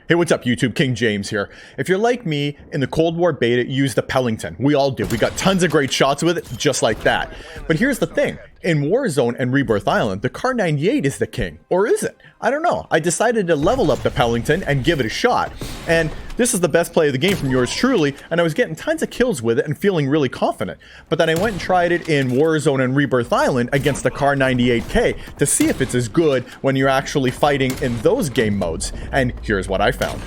Hey, what's up YouTube? King James here. If you're like me, in the Cold War beta, you use the Pellington. We all do. We got tons of great shots with it, just like that. But here's the thing. In Warzone and Rebirth Island, the KAR98 is the king. Or is it? I don't know. I decided to level up the Pellington and give it a shot. And this is the best play of the game from yours truly, and I was getting tons of kills with it and feeling really confident. But then I went and tried it in Warzone and Rebirth Island against the KAR98K to see if it's as good when you're actually fighting in those game modes. And here's what I found.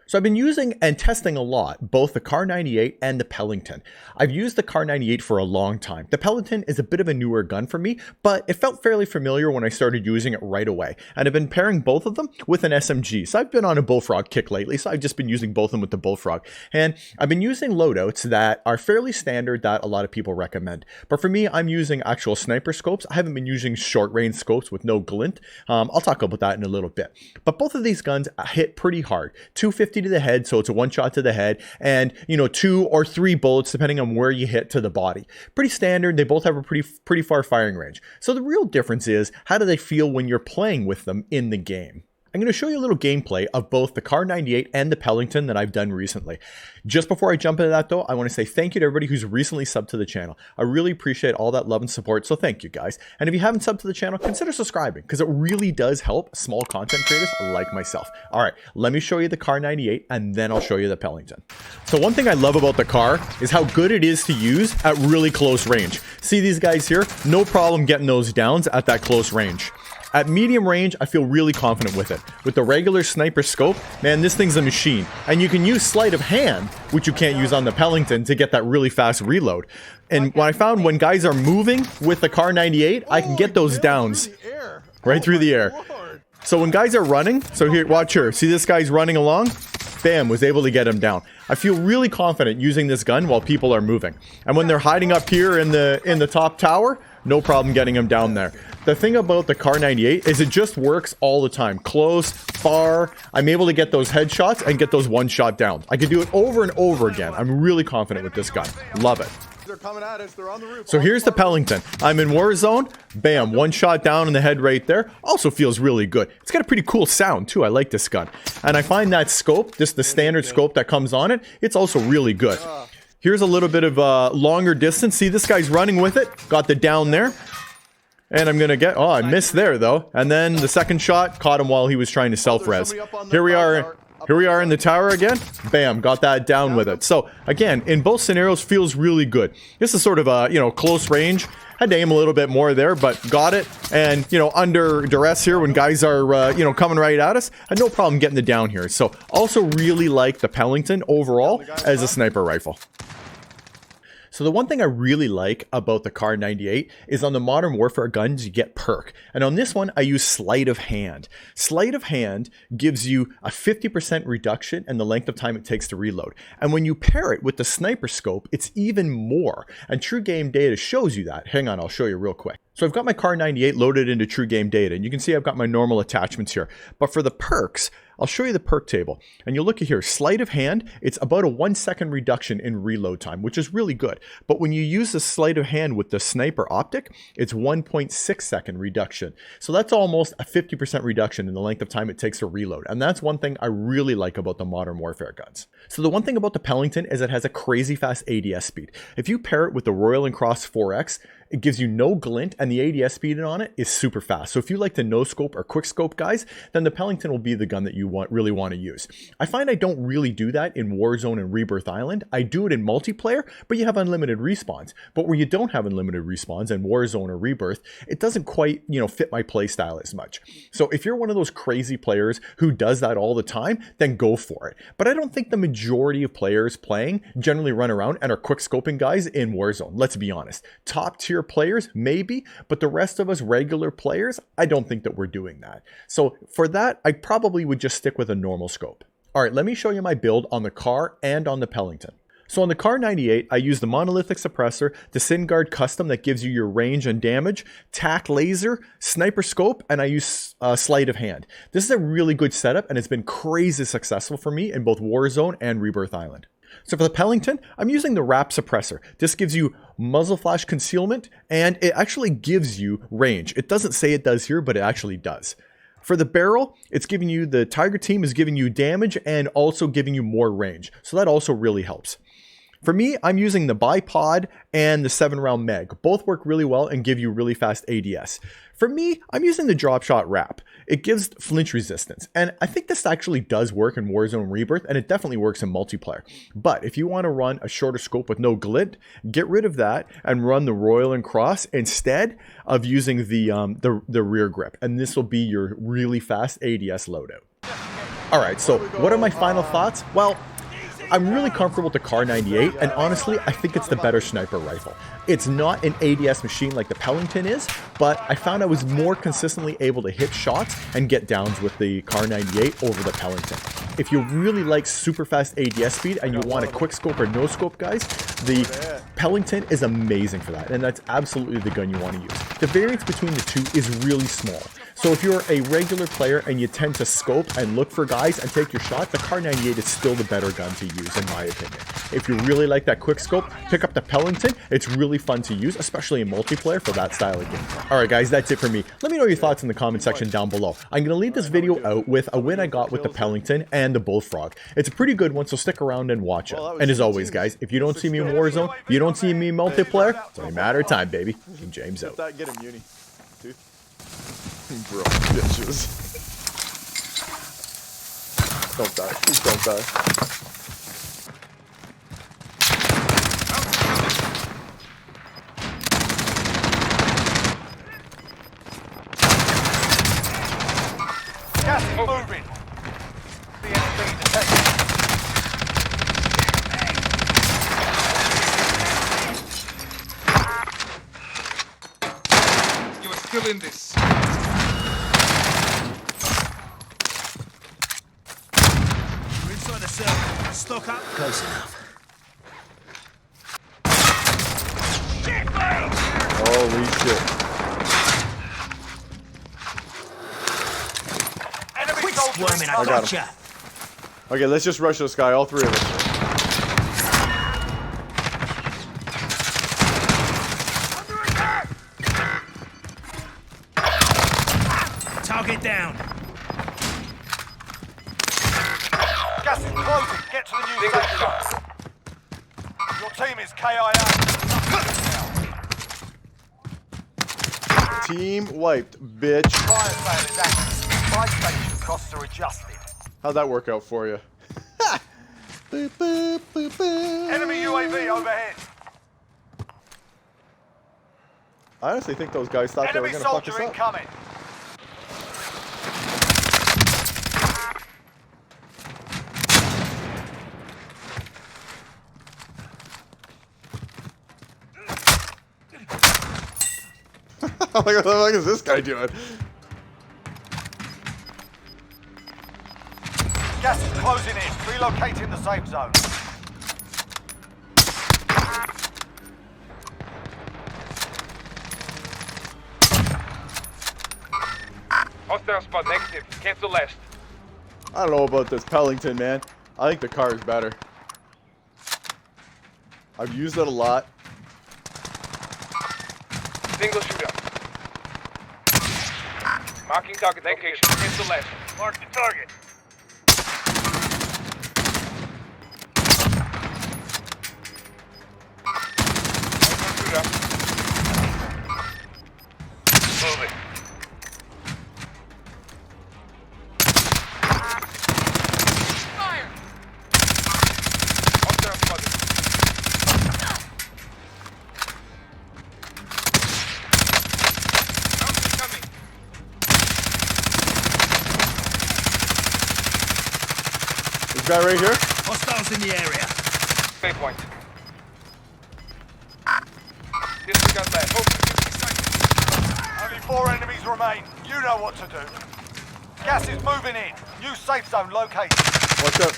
So I've been using and testing a lot, both the KAR98 and the Pellington. I've used the KAR98 for a long time. The Pellington is a bit of a newer gun for me, but it felt fairly familiar when I started using it right away. And I've been pairing both of them with an SMG. So I've been on a bullfrog kick lately, so I've just been using both of them with the bullfrog. And I've been using loadouts that are fairly standard that a lot of people recommend. But for me, I'm using actual sniper scopes. I haven't been using short range scopes with no glint. I'll talk about that in a little bit. But both of these guns hit pretty hard. 250 to the head, so it's a one shot to the head, and 2 or 3 bullets depending on where you hit to the body. Pretty standard. They both have a pretty far firing range. So the real difference is, how do they feel when you're playing with them in the game? I'm going to show you a little gameplay of both the KAR98 and the Pellington that I've done recently. Just before I jump into that though, I want to say thank you to everybody who's recently subbed to the channel. I really appreciate all that love and support, so thank you guys. And if you haven't subbed to the channel, consider subscribing, because it really does help small content creators like myself. Alright, let me show you the KAR98 and then I'll show you the Pellington. So one thing I love about the KAR is how good it is to use at really close range. See these guys here? No problem getting those downs at that close range. At medium range, I feel really confident with it. With the regular sniper scope, man, this thing's a machine. And you can use sleight of hand, which you can't use on the Pellington, to get that really fast reload. And what I found, when guys are moving with the KAR98, I can get those downs right through the air. So when guys are running, so here, watch here. See this guy's running along? Bam, was able to get him down. I feel really confident using this gun while people are moving. And when they're hiding up here in the top tower, no problem getting them down there. The thing about the KAR98 is it just works all the time. Close, far. I'm able to get those headshots and get those one-shot downs. I can do it over and over again. I'm really confident with this gun. Love it. They're coming at us. They're on the roof. So here's the Pellington. I'm in Warzone. Bam, one shot down in the head right there. Also feels really good. It's got a pretty cool sound too. I like this gun. And I find that scope, just the standard scope that comes on it, it's also really good. Here's a little bit of longer distance. See, this guy's running with it. Got the down there. And I'm going to get... Oh, I missed there, though. And then the second shot caught him while he was trying to self-res. Here we are in the tower again. Bam, got that down with it. So, again, in both scenarios, feels really good. This is sort of a, close range. Had to aim a little bit more there, but got it. And, under duress here when guys are, coming right at us, had no problem getting the down here. So, also really like the Pellington overall as a sniper rifle. So the one thing I really like about the KAR98 is on the Modern Warfare guns, you get perk. And on this one, I use Sleight of Hand. Sleight of Hand gives you a 50% reduction in the length of time it takes to reload. And when you pair it with the sniper scope, it's even more. And True Game Data shows you that. Hang on, I'll show you real quick. So I've got my KAR98 loaded into True Game Data, and you can see I've got my normal attachments here. But for the perks, I'll show you the perk table. And you'll look at here, Sleight of Hand, it's about a 1 second reduction in reload time, which is really good. But when you use the Sleight of Hand with the sniper optic, it's 1.6 second reduction. So that's almost a 50% reduction in the length of time it takes to reload. And that's one thing I really like about the Modern Warfare guns. So the one thing about the Pellington is it has a crazy fast ADS speed. If you pair it with the Royal and Cross 4X, it gives you no glint, and the ADS speed on it is super fast. So if you like the no scope or quick scope guys, then the Pellington will be the gun that you really want to use. I find I don't really do that in Warzone and Rebirth Island. I do it in multiplayer, but you have unlimited respawns. But where you don't have unlimited respawns in Warzone or Rebirth, it doesn't quite, fit my playstyle as much. So if you're one of those crazy players who does that all the time, then go for it. But I don't think the majority of players playing generally run around and are quick scoping guys in Warzone. Let's be honest. Top tier players, maybe, but the rest of us regular players, I don't think that we're doing that. So for that, I probably would just stick with a normal scope. All right, let me show you my build on the KAR and on the Pellington. So on the KAR98, I use the monolithic suppressor, the SynGuard custom that gives you your range and damage, tac laser, sniper scope, and I use sleight of hand. This is a really good setup, and it's been crazy successful for me in both Warzone and Rebirth Island. So for the Pellington, I'm using the wrap suppressor. This gives you muzzle flash concealment, and it actually gives you range. It doesn't say it does here, but it actually does. For the barrel, it's giving you, the Tiger team is giving you damage and also giving you more range. So that also really helps. For me, I'm using the bipod and the 7-round mag. Both work really well and give you really fast ADS. For me, I'm using the drop shot wrap. It gives flinch resistance, and I think this actually does work in Warzone and Rebirth, and it definitely works in multiplayer. But if you want to run a shorter scope with no glint, get rid of that and run the Royal and Cross instead of using the rear grip, and this will be your really fast ADS loadout. All right, so what are my final thoughts? Well, I'm really comfortable with the KAR98, and honestly, I think it's the better sniper rifle. It's not an ADS machine like the Pellington is, but I found I was more consistently able to hit shots and get downs with the KAR98 over the Pellington. If you really like super fast ADS speed and you want a quick scope or no scope, guys, the Pellington is amazing for that, and that's absolutely the gun you want to use. The variance between the two is really small. So if you're a regular player and you tend to scope and look for guys and take your shot, the KAR98 is still the better gun to use, in my opinion. If you really like that quick scope, pick up the Pellington. It's really fun to use, especially in multiplayer for that style of gameplay. Alright guys, that's it for me. Let me know your thoughts in the comment section down below. I'm going to leave this video out with a win I got with the Pellington and the Bullfrog. It's a pretty good one, so stick around and watch it. And as always guys, if you don't see me in Warzone, you don't see me in multiplayer, it's only a matter of time, baby. King James out. Get him, Uni. Bro, bitches. Don't die. Please don't die. Gas is moving. The enemy detected. You are still in this. Stock up. Close enough. Holy shit. Enemy Quit soldier squirming, I got gotcha. Okay, let's just rush this guy, all three of us. Target down. Gas is closing. Get to the new safe zone. Your team is KIA. Team wiped, bitch. Fire sale is active. Buy station costs are adjusted. How'd that work out for you? Boop, boop, boop, boop. Enemy UAV overhead. I honestly think those guys thought they were Enemy gonna fuck us soldier up. incoming. What the fuck is this guy doing? Gas is closing in. Relocating the safe zone. Hostile spot negative. Cancel last. I don't know about this Pellington, man. I think the car is better. I've used it a lot. Single shooter. Marking target location. Cancel last. Mark the target. Shooter. Moving. Fire! Hostile spotted. Bounty coming. This guy right here? Hostiles in the area. Waypoint. Disregard that. Hope 50 seconds. Only 4 enemies remain. You know what to do. Gas is moving in. New safe zone located. Watch out.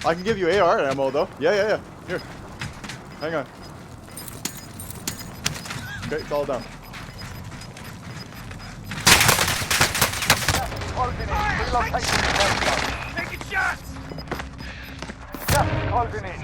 I can give you AR ammo though. Yeah. Here. Hang on. Okay, it's all down. closing in. Relocating the safe zone. Taking shots! Gas is closing in.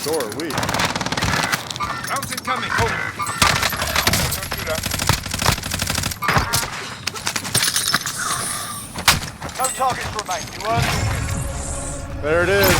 So are we. Rounds incoming. Don't shoot up. No targets remain. You earned it. There it is.